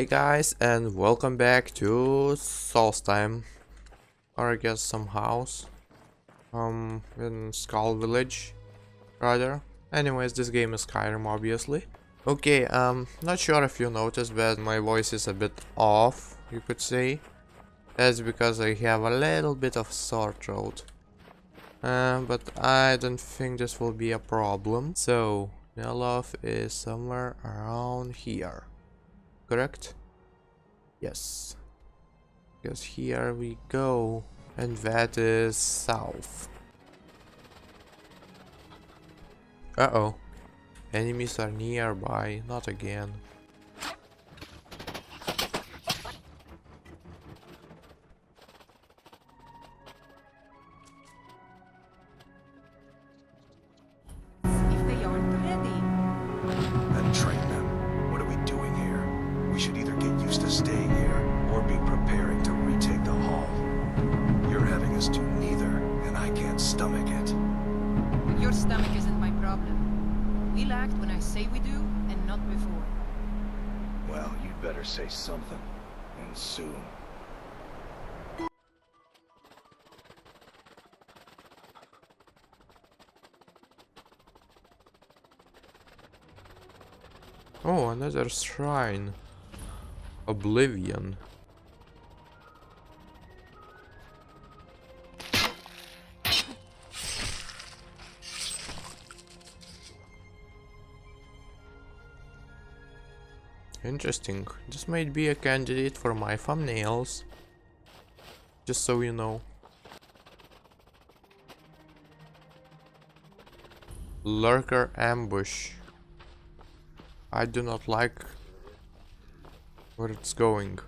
Hey guys, and welcome back to Souls Time, or I guess some house, in Skull Village, rather. Anyways, this game is Skyrim, obviously. Okay, not sure if you noticed, but my voice is a bit off, you could say. That's because I have a little bit of sore throat. But I don't think this will be a problem. So, Nelov is somewhere around here, correct? Yes. Because here we go. And that is south. Uh-oh. Enemies are nearby. Not again. If they aren't ready. And train them. What are we doing here? We should either get used to staying here or be preparing to retake the hall. You're having us do neither, and I can't stomach it. Your stomach isn't my problem. We'll act when I say we do, and not before. Well, you'd better say something. And soon. Oh, another shrine. Oblivion. Interesting. This might be a candidate for my thumbnails. Just so you know. Lurker ambush. I do not like where it's going.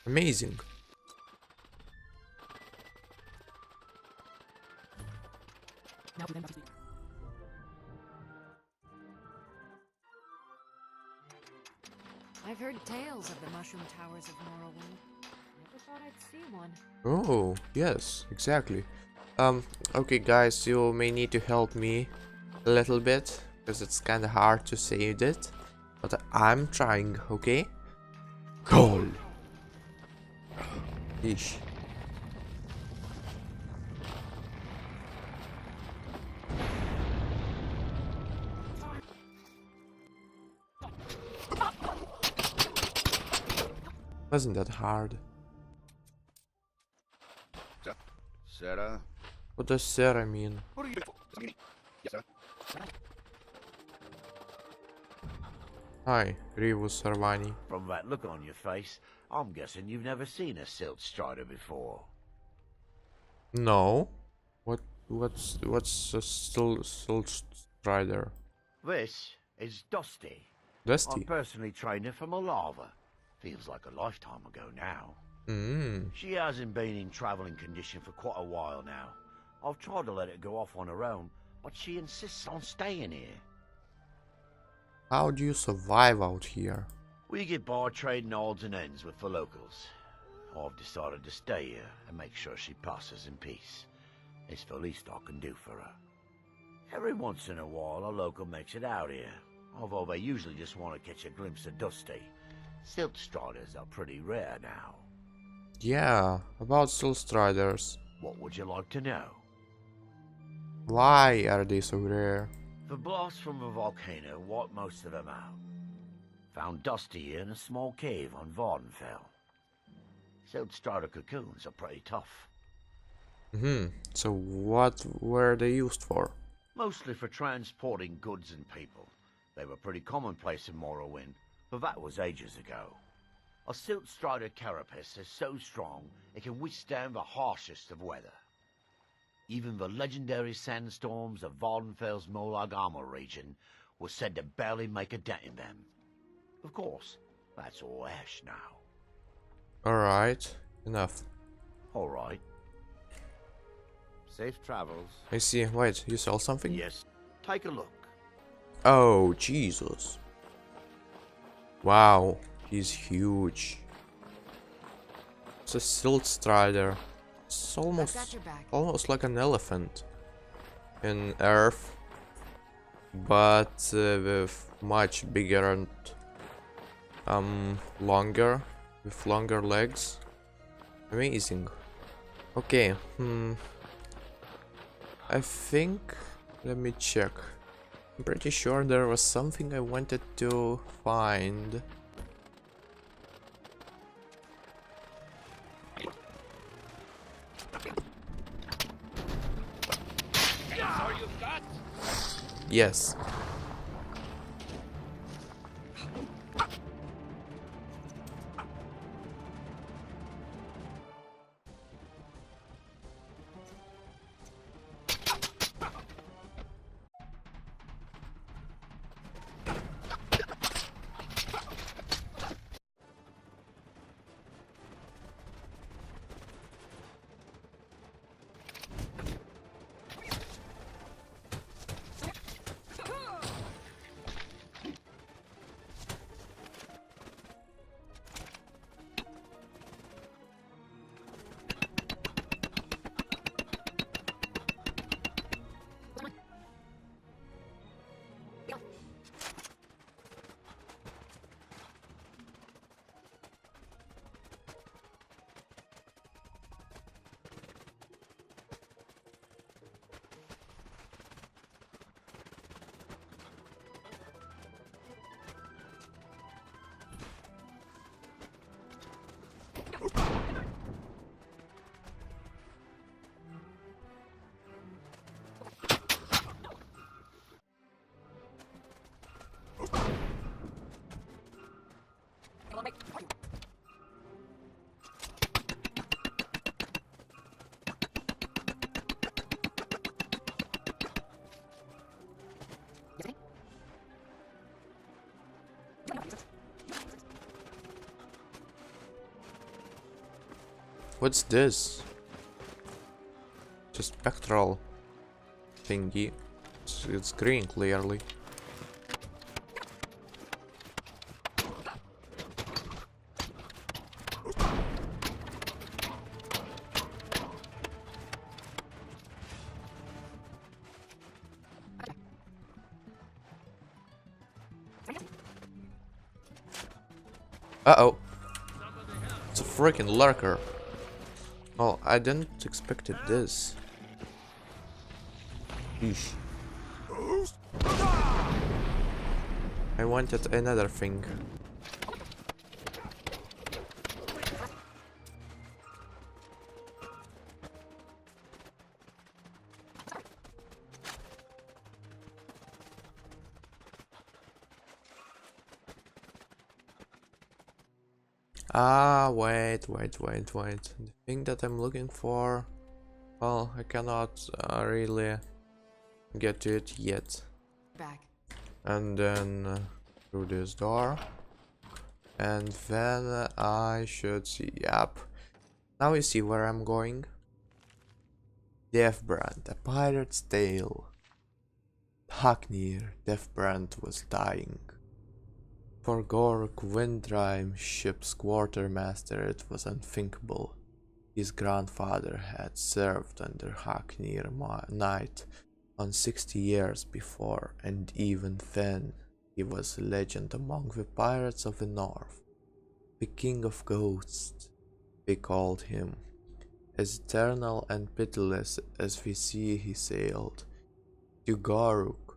Amazing. I've heard tales of the mushroom towers of Morrowind. Never thought I'd see one. Oh, yes, exactly. Okay guys, you may need to help me a little bit, because it's kinda hard to say it, but I'm trying, okay? Call! Yeesh. Wasn't that hard? Sarah? What does Sarah mean? What are you doing? Yes, sir. Hi, Rivus Sarvani. From that look on your face, I'm guessing you've never seen a silt strider before. No. What's a Soul Strider? This is Dusty. I Dusty. personally trained her from a lava. Feels like a lifetime ago now. Mmm. She hasn't been in travelling condition for quite a while now. I've tried to let her go off on her own, but she insists on staying here. How do you survive out here? We get by trading odds and ends with the locals. I've decided to stay here and make sure she passes in peace. It's the least I can do for her. Every once in a while a local makes it out here, although they usually just want to catch a glimpse of Dusty. Silt striders are pretty rare now. Yeah, about Soul Striders. What would you like to know? Why are they so rare? The blast from the volcano wiped most of them out. Found Dusty in a small cave on Vardenfell. Silt strider cocoons are pretty tough. So what were they used for? Mostly for transporting goods and people. They were pretty commonplace in Morrowind, but that was ages ago. A silt strider carapace is so strong it can withstand the harshest of weather. Even the legendary sandstorms of Vardenfell's Molag Armor region were said to barely make a dent in them. Of course, that's all ash now. Alright, enough. Alright. Safe travels. I see. Wait, you sell something? Yes, take a look. Oh, Jesus. Wow, he's huge. It's a silt strider. It's I've got your back. almost like an elephant in Earth, but with much bigger and longer, with longer legs. Amazing. Okay, I think, let me check. I'm pretty sure there was something I wanted to find. Yes. What's this? Just spectral thingy. It's green clearly. Uh-oh. It's a freaking lurker. Well, I didn't expect this. Eesh. I wanted another thing. Ah, wait. The thing that I'm looking for, well, I cannot really get to it yet. Back. And then through this door. And then I should see, yep. Now you see where I'm going. Deathbrand, a pirate's tale. Hacknir, Deathbrand was dying. For Gork Windrime, ship's quartermaster, it was unthinkable. His grandfather had served under Hacknir Knight on 60 years before, and even then he was a legend among the pirates of the north. The king of ghosts, they called him. As eternal and pitiless as the sea he sailed, Goruk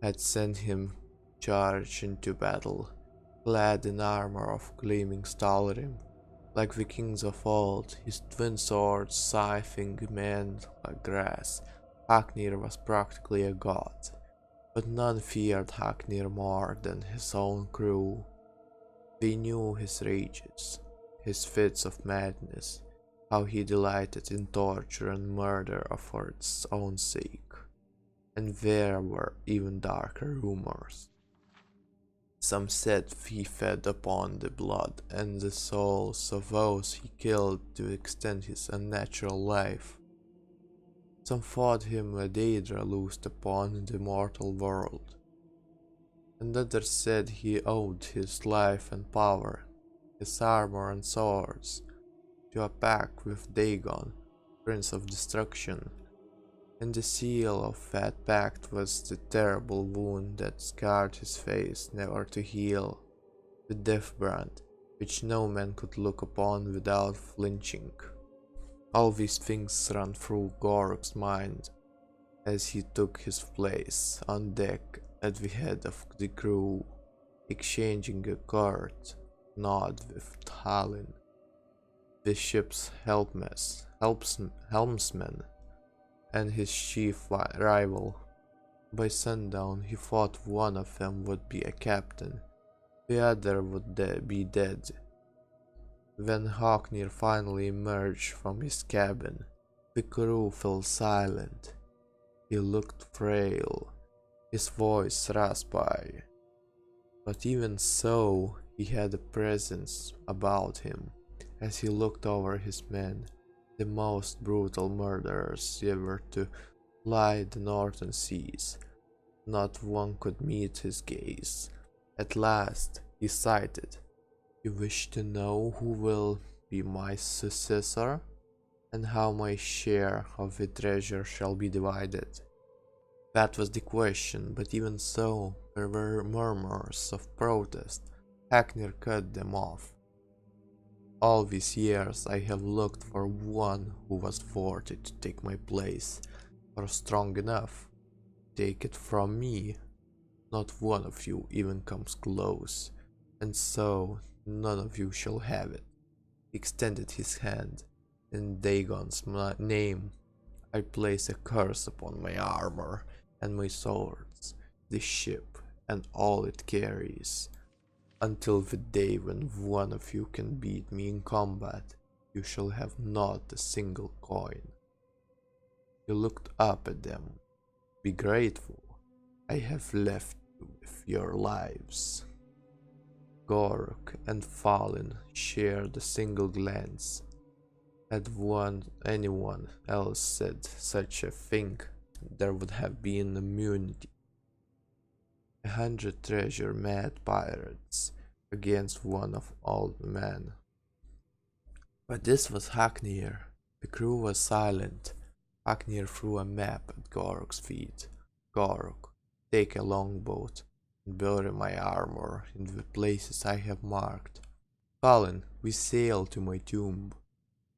had sent him charge into battle, clad in armor of gleaming stalrim. Like the kings of old, his twin swords scything men like grass, Hacknir was practically a god. But none feared Hacknir more than his own crew. They knew his rages, his fits of madness, how he delighted in torture and murder for its own sake. And there were even darker rumors. Some said he fed upon the blood and the souls of those he killed to extend his unnatural life. Some thought him a Daedra loosed upon the mortal world, and others said he owed his life and power, his armor and swords, to a pact with Dagon, Prince of Destruction. And the seal of that pact was the terrible wound that scarred his face, never to heal, the death brand, which no man could look upon without flinching. All these things ran through Gorg's mind as he took his place on deck at the head of the crew, exchanging a curt nod with Tallinn, the ship's helmsman, and his chief rival. By sundown he thought one of them would be a captain, the other would be dead. When Haknir finally emerged from his cabin, the crew fell silent. He looked frail, his voice raspy, but even so he had a presence about him as he looked over his men, the most brutal murderers ever to fly the northern seas. Not one could meet his gaze. At last he cited, "You wish to know who will be my successor, and how my share of the treasure shall be divided?" That was the question, but even so, there were murmurs of protest. Haknir cut them off. "All these years I have looked for one who was worthy to take my place, or strong enough to take it from me. Not one of you even comes close, and so none of you shall have it." He extended his hand. "In Dagon's name, I place a curse upon my armor and my swords, this ship and all it carries. Until the day when one of you can beat me in combat, you shall have not a single coin." He looked up at them. "Be grateful. I have left you with your lives." Gork and Fallen shared a single glance. Had anyone else said such a thing, there would have been immunity. 100 treasure-mad pirates against one of old men. But this was Haknir. The crew was silent. Haknir threw a map at Gork's feet. "Gork, take a longboat and bury my armor in the places I have marked. Fallen, we sail to my tomb,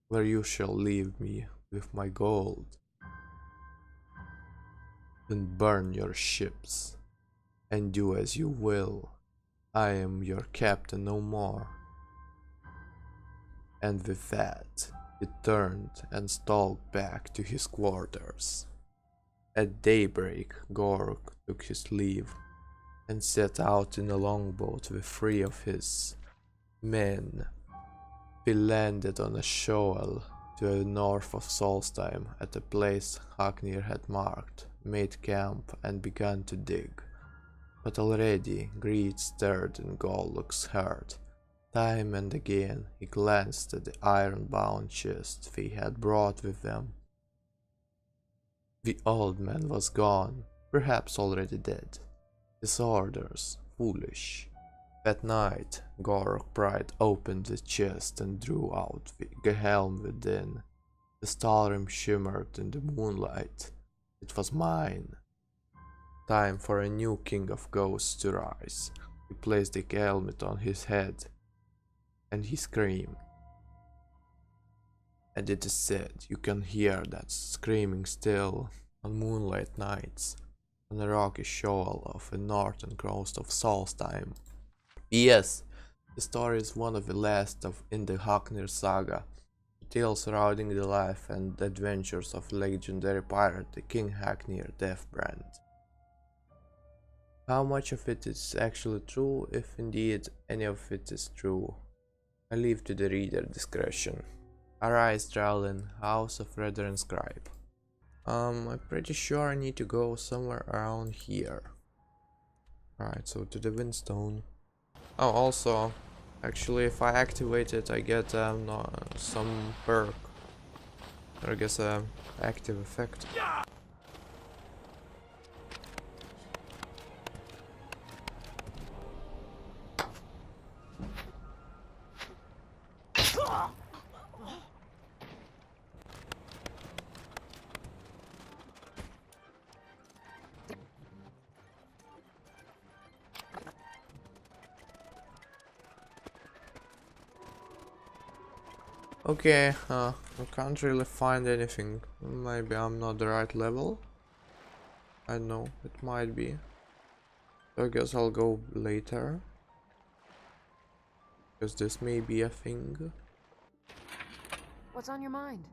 where you shall leave me with my gold. Then burn your ships, and do as you will. I am your captain no more." And with that, he turned and stalked back to his quarters. At daybreak, Gork took his leave and set out in a longboat with 3 of his men. He landed on a shoal to the north of Solstheim at a place Haknir had marked, made camp and began to dig. But already greed stirred in Goluk's heart. Time and again he glanced at the iron-bound chest they had brought with them. The old man was gone, perhaps already dead. His orders foolish. That night, Gork pried open the chest and drew out the helm within. The stahlrim shimmered in the moonlight. It was mine. Time for a new king of ghosts to rise. He placed the helmet on his head, and he screamed. And it is said you can hear that screaming still on moonlight nights on the rocky shoal of the northern coast of Solstheim. Yes, the story is one of the last in the Haknir saga, a tale surrounding the life and adventures of legendary pirate the King Haknir Deathbrand. How much of it is actually true, if indeed any of it is true, I leave to the reader discretion. Arise, Drowlin, House of Redder and Scribe. I'm pretty sure I need to go somewhere around here. Alright, so to the Windstone. Oh, also, actually, if I activate it, I get some perk. Or I guess active effect. Okay, I can't really find anything. Maybe I'm not the right level. I don't know, it might be. So I guess I'll go later. Because this may be a thing. What's on your mind?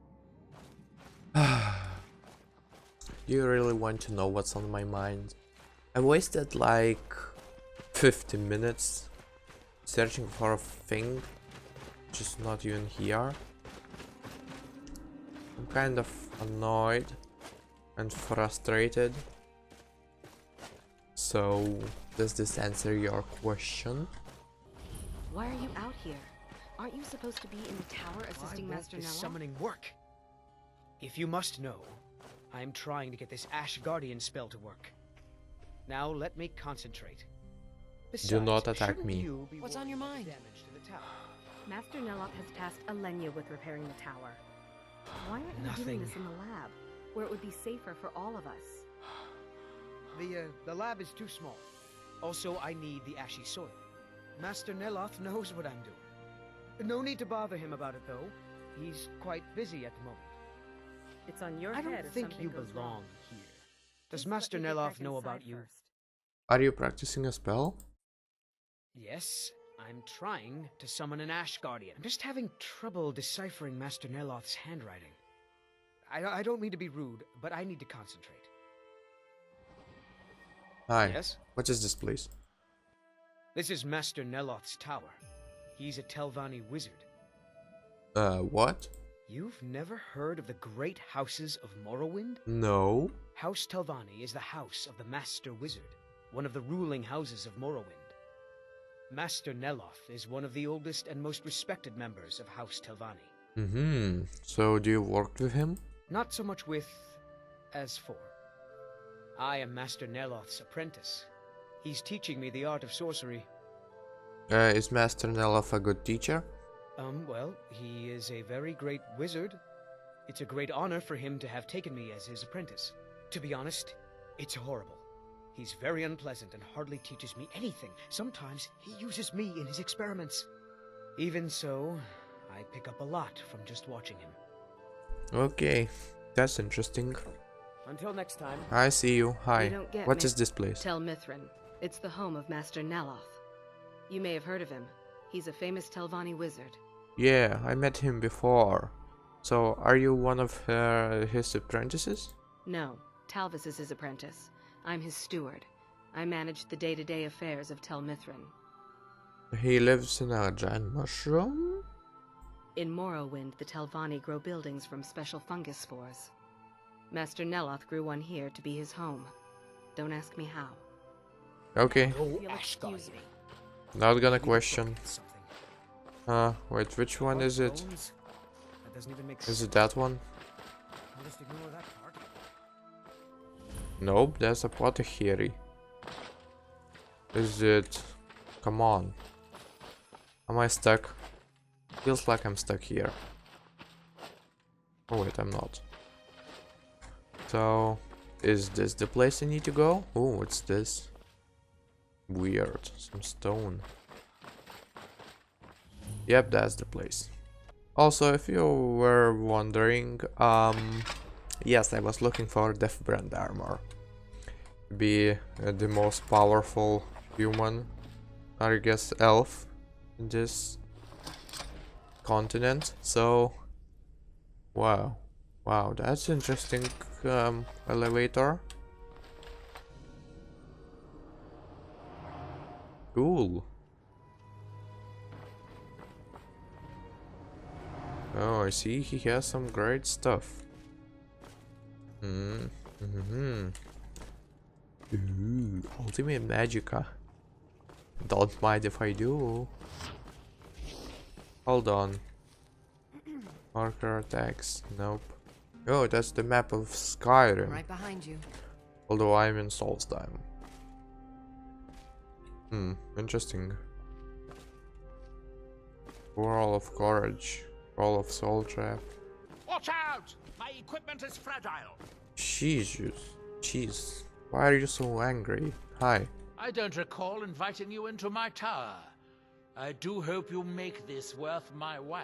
You really want to know what's on my mind? I wasted like 50 minutes searching for a thing which is not even here. I'm kind of annoyed and frustrated. So, does this answer your question? Why are you out here? Aren't you supposed to be in the tower assisting Master This Nella? summoning work. If you must know, I am trying to get this Ash Guardian spell to work. Now let me concentrate. Do not Besides, attack shouldn't me. you be What's on your worried mind? about damage to the tower? Master Neloth has tasked Alenia with repairing the tower. Why aren't you doing Nothing. this in the lab, where it would be safer for all of us? The lab is too small. Also, I need the ashy soil. Master Neloth knows what I'm doing. No need to bother him about it, though. He's quite busy at the moment. It's on your I head don't if think something you goes belong wrong. here. Does Just let Master me get Neloth back know inside about you? first. Are you practicing a spell? Yes, I'm trying to summon an Ash Guardian. I'm just having trouble deciphering Master Neloth's handwriting. I don't mean to be rude, but I need to concentrate. Hi. Yes? What is this place? This is Master Neloth's tower. He's a Telvanni wizard. What? You've never heard of the great houses of Morrowind? No. House Telvanni is the house of the Master Wizard, one of the ruling houses of Morrowind. Master Neloth is one of the oldest and most respected members of House Telvanni. Mm-hmm. So do you work with him? Not so much with as for. I am Master Neloth's apprentice. He's teaching me the art of sorcery. Is Master Neloth a good teacher? Well, he is a very great wizard. It's a great honor for him to have taken me as his apprentice. To be honest, it's horrible. He's very unpleasant and hardly teaches me anything. Sometimes he uses me in his experiments. Even so, I pick up a lot from just watching him. Okay, that's interesting. Until next time. I see you. Hi. You don't get What me. is this place? Tel Mithrin. It's the home of Master Neloth. You may have heard of him. He's a famous Telvanni wizard. Yeah, I met him before. So, are you one of his apprentices? No, Talvis is his apprentice. I'm his steward. I manage the day-to-day affairs of Tel Mithrin. He lives in a giant mushroom? In Morrowind, the Telvanni grow buildings from special fungus spores. Master Neloth grew one here to be his home. Don't ask me how. Okay, Oh, You'll Ash excuse Guardian. me. not gonna Need to question. look at something. Wait, which one is it? Bones? That doesn't even make Is sense. it that one? I'll just ignore that part. Nope, that's a Potahiri. Is it... Come on. Am I stuck? Feels like I'm stuck here. Oh wait, I'm not. So, is this the place I need to go? Oh, what's this? Weird, some stone. Yep, that's the place. Also, if you were wondering, yes, I was looking for Deathbrand armor. Be the most powerful human, I guess elf, in this continent. So, wow, that's interesting. Elevator. Cool. Oh, I see he has some great stuff. Ooh, ultimate magicka. Don't mind if I do. Hold on. Marker attacks. Nope. Oh, that's the map of Skyrim. Right behind you. Although I'm in Solstheim. Interesting. Wall of Courage. Wall of Soul Trap. Watch out! My equipment is fragile. Jeez. Why are you so angry? Hi. I don't recall inviting you into my tower. I do hope you make this worth my while.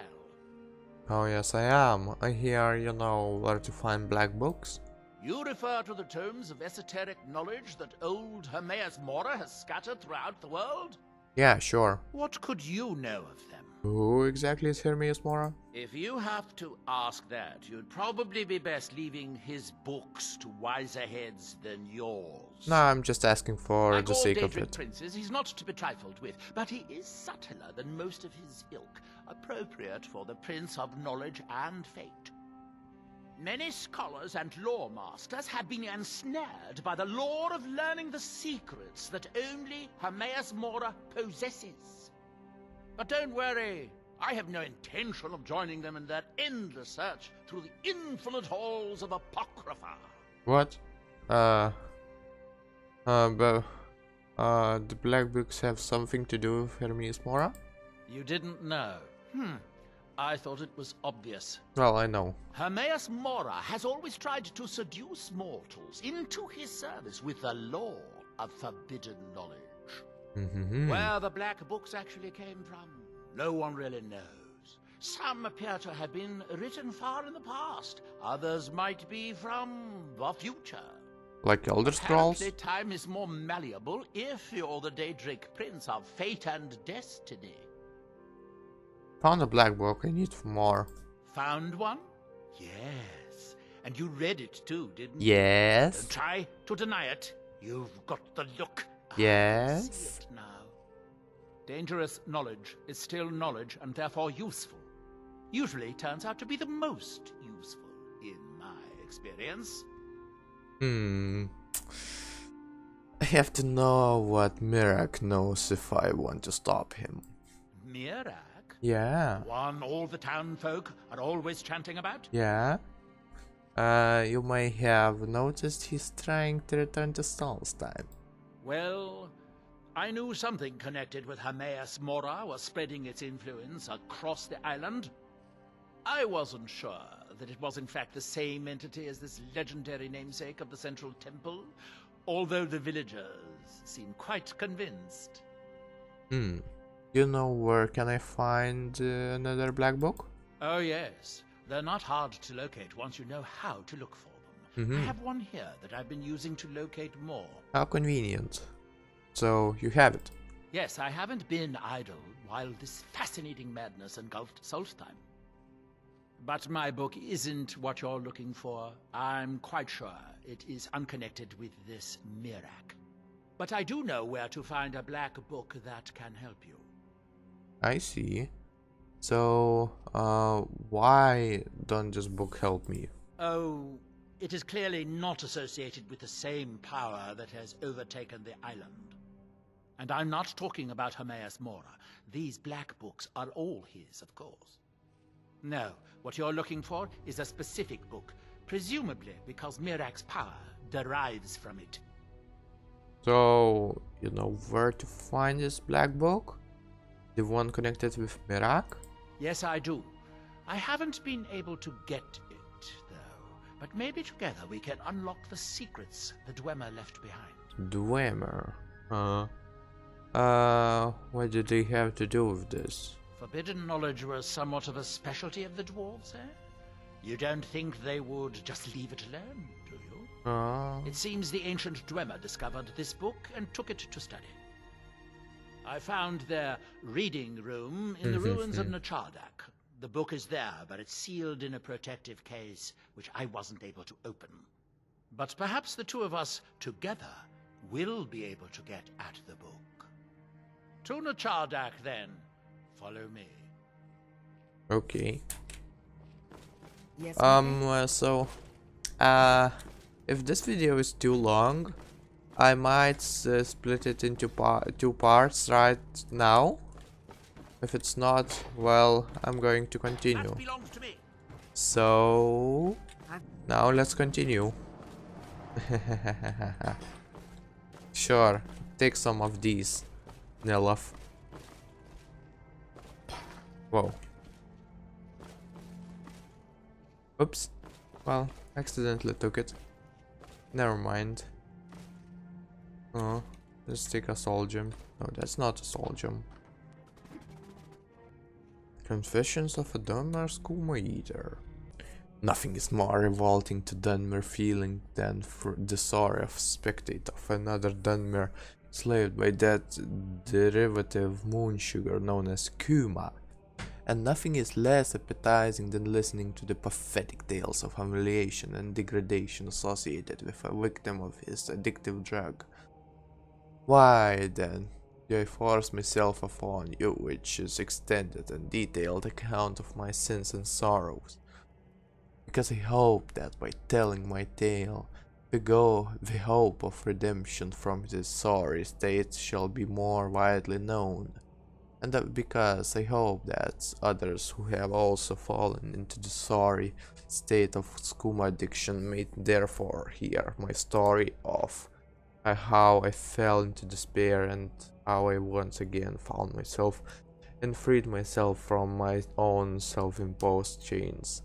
Oh yes, I am. I hear you know where to find black books. You refer to the tomes of esoteric knowledge that old Hermaeus Mora has scattered throughout the world? Yeah, sure. What could you know of them? Who exactly is Hermaeus Mora? If you have to ask that, you'd probably be best leaving his books to wiser heads than yours. No, I'm just asking for Like the all sake of Daedric it. princes, he's not to be trifled with, but he is subtler than most of his ilk, appropriate for the Prince of Knowledge and Fate. Many scholars and lore masters have been ensnared by the lure of learning the secrets that only Hermaeus Mora possesses. But don't worry, I have no intention of joining them in their endless search through the infinite halls of Apocrypha. What? The black books have something to do with Hermaeus Mora? You didn't know? I thought it was obvious. Well, I know. Hermaeus Mora has always tried to seduce mortals into his service with the lore of forbidden knowledge. Where the black books actually came from, no one really knows. Some appear to have been written far in the past. Others might be from the future. Like Elder Scrolls? Apparently, time is more malleable if you're the Daedric Prince of Fate and Destiny. Found a black book, I need more. Found one? Yes. And you read it too, didn't you? Yes. Don't try to deny it. You've got the look. Yes. I see it now. Dangerous knowledge is still knowledge and therefore useful. Usually turns out to be the most useful, in my experience. I have to know what Mirak knows if I want to stop him. Mirak? Yeah. One all the town folk are always chanting about? Yeah. You may have noticed he's trying to return to Solstheim. Well, I knew something connected with Hermaeus Mora was spreading its influence across the island. I wasn't sure that it was in fact the same entity as this legendary namesake of the Central Temple, although the villagers seem quite convinced. You know where can I find another black book? Oh yes, they're not hard to locate once you know how to look for them. I have one here that I've been using to locate more. How convenient. So, you have it. Yes, I haven't been idle while this fascinating madness engulfed Solstheim. But my book isn't what you're looking for. I'm quite sure it is unconnected with this Mirak. But I do know where to find a black book that can help you. I see. So, why don't this book help me? Oh, it is clearly not associated with the same power that has overtaken the island. And I'm not talking about Hermaeus Mora. These black books are all his, of course. No, what you're looking for is a specific book, presumably because Mirak's power derives from it. So, you know where to find this black book? The one connected with Mirak? Yes, I do. I haven't been able to get it, though. But maybe together we can unlock the secrets the Dwemer left behind. Dwemer? What do they have to do with this? Forbidden knowledge was somewhat of a specialty of the dwarves, eh? You don't think they would just leave it alone, do you? It seems the ancient Dwemer discovered this book and took it to study. I found their reading room in the ruins of Nachardak. The book is there, but it's sealed in a protective case, which I wasn't able to open. But perhaps the two of us together will be able to get at the book. To Nachardak, then. Follow me. Okay. Yes. If this video is too long, I might split it into two parts right now. If it's not, well, I'm going to continue. That belongs to me. So, now let's continue. Sure, take some of these, Nelov. Whoa. Oops. Well, accidentally took it. Never mind. Oh, let's take a soul gem. No, that's not a soul gem. Confessions of a Dunmer Skooma Eater. Nothing is more revolting to Dunmer feeling than for the sorry of spectate of another Dunmer enslaved by that derivative moon sugar known as Kuma. And nothing is less appetizing than listening to the pathetic tales of humiliation and degradation associated with a victim of his addictive drug. Why, then, do I force myself upon you, which is extended and detailed account of my sins and sorrows? Because I hope that by telling my tale, the hope of redemption from this sorry state shall be more widely known, and that because I hope that others who have also fallen into the sorry state of skooma addiction may therefore hear my story of how I fell into despair and how I once again found myself and freed myself from my own self-imposed chains.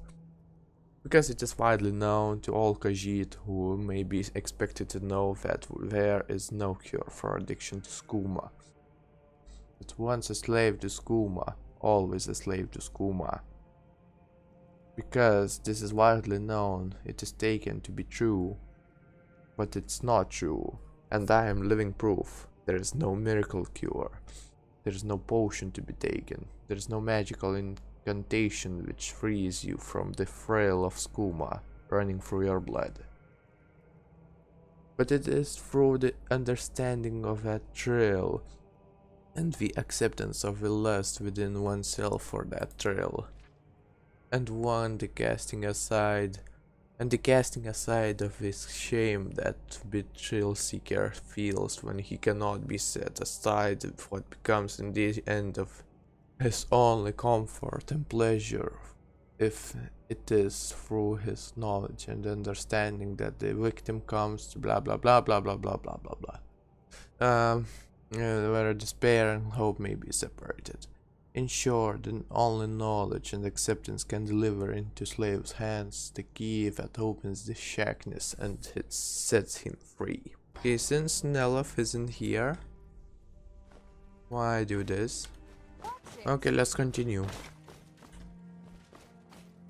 Because it is widely known to all Khajiit who may be expected to know that there is no cure for addiction to skooma. That once a slave to skooma, always a slave to skooma. Because this is widely known, it is taken to be true. But it's not true, and I am living proof. There is no miracle cure. There is no potion to be taken. There is no magical incantation which frees you from the thrill of skooma running through your blood. But it is through the understanding of that thrill and the acceptance of the lust within oneself for that thrill, and the casting aside of his shame that the thrill seeker feels when he cannot be set aside what becomes in the end of his only comfort and pleasure, if it is through his knowledge and understanding that the victim comes to blah blah blah blah blah blah blah blah blah. Where despair and hope may be separated. In short, only knowledge and acceptance can deliver into slave's hands the key that opens the shackness and it sets him free. Okay, since Neloth isn't here, why do this? Okay, let's continue.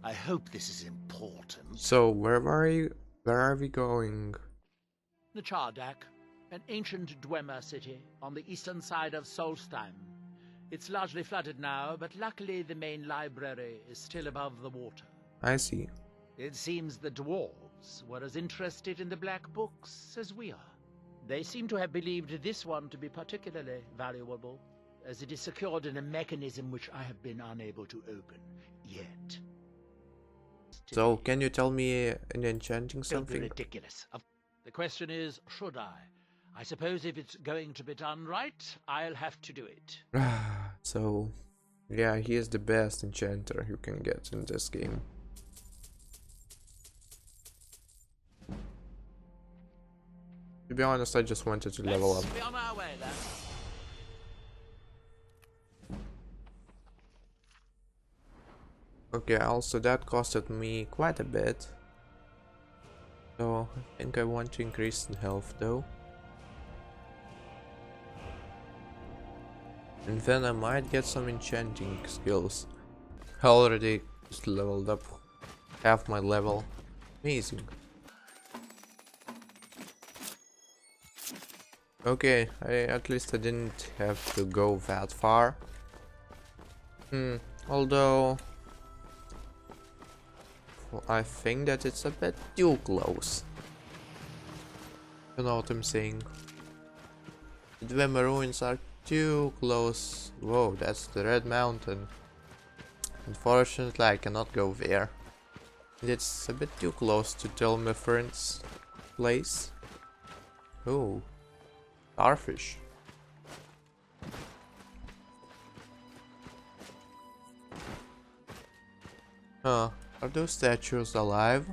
I hope this is important. So, where are we going? The Chardak, an ancient Dwemer city on the eastern side of Solstheim. It's largely flooded now, but luckily the main library is still above the water. I see. It seems the dwarves were as interested in the black books as we are. They seem to have believed this one to be particularly valuable, as it is secured in a mechanism which I have been unable to open yet. So, can you tell me an enchanting Don't be something? ridiculous. The question is, should I? I suppose if it's going to be done right, I'll have to do it. So, yeah, he is the best enchanter you can get in this game. To be honest, I just wanted to level up. Let's be on our way then. Okay, also that costed me quite a bit. So, I think I want to increase in health though. And then I might get some enchanting skills. I already just leveled up half my level. Amazing. Okay, at least I didn't have to go that far. Although I think that it's a bit too close. You know what I'm saying? The Dwemer ruins are too close. Whoa, that's the Red Mountain. Unfortunately, I cannot go there. It's a bit too close to tell my friend's place. Oh, starfish. Huh, are those statues alive?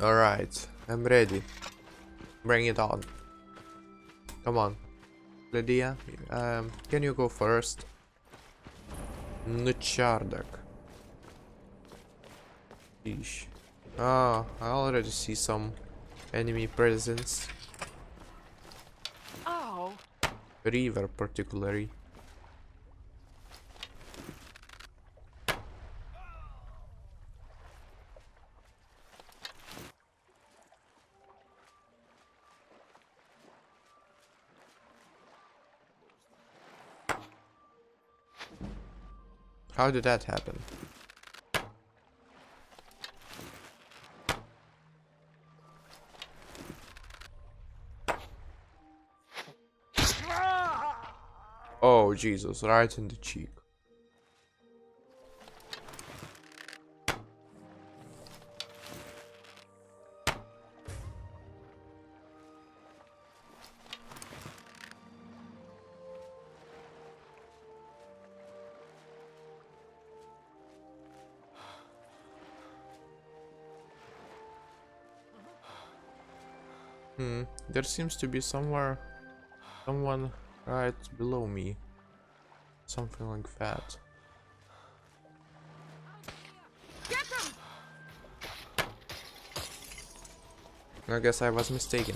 Alright, I'm ready. Bring it on. Come on. Lydia, can you go first? Nuchardak. Sheesh. Ah, I already see some enemy presence. Ow! River particularly. How did that happen? Oh Jesus, right in the cheek. There seems to be someone right below me. Something like that. I guess I was mistaken.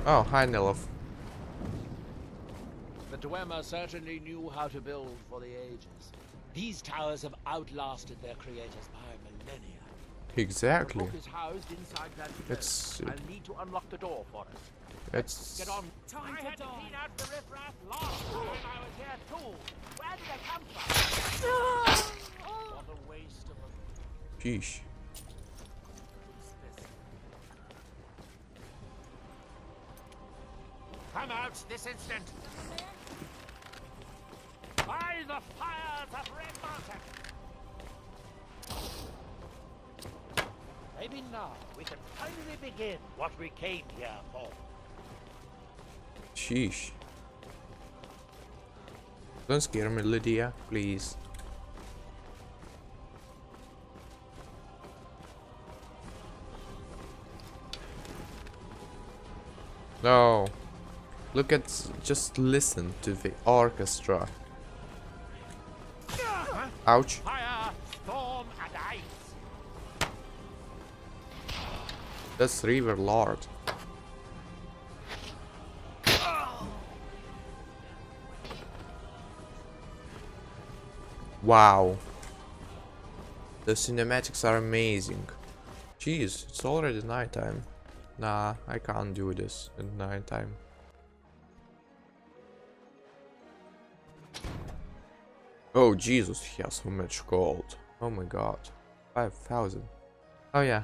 Oh, hi Nilov. The Dwemer certainly knew how to build for the ages. These towers have outlasted their creators by millennia. Exactly. The book is housed inside that It's I'll need to unlock the door for us. it's Get on. I had to clean out the riffraff last time I was here too. Where did they come from? What a waste of a sheesh. Come out this instant! By the fires of Red Mountain! Maybe now we can finally begin what we came here for. Sheesh. Don't scare me, Lydia, please. No. Look at, just listen to the orchestra. Ouch. Fire, storm, and ice. That's River Lord. Wow. The cinematics are amazing. Jeez, it's already nighttime. Nah, I can't do this at nighttime. Oh Jesus, he has so much gold. Oh my god. 5,000. Oh yeah.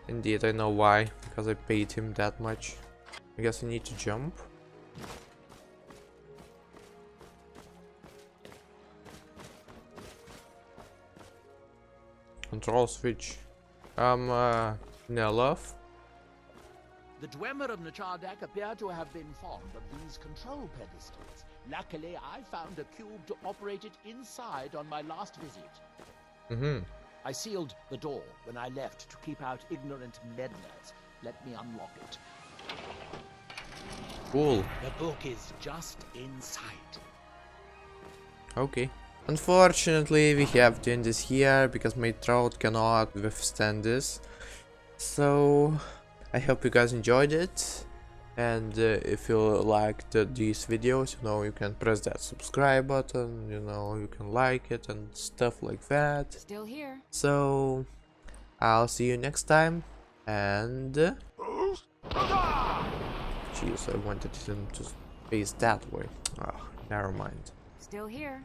Indeed, I know why. Because I paid him that much. I guess I need to jump. Control switch. Nelov. The Dwemer of Nachardak appear to have been fond of these control pedestals. Luckily, I found a cube to operate it inside on my last visit. I sealed the door when I left to keep out ignorant meddlers. Let me unlock it. Cool. The book is just inside. Okay. Unfortunately, we have to end this here because my throat cannot withstand this. So, I hope you guys enjoyed it. And if you liked these videos, you know, you can press that subscribe button, you know, you can like it and stuff like that. Still here. So, I'll see you next time. And... Jeez, I wanted him to face that way. Oh, never mind. Still here.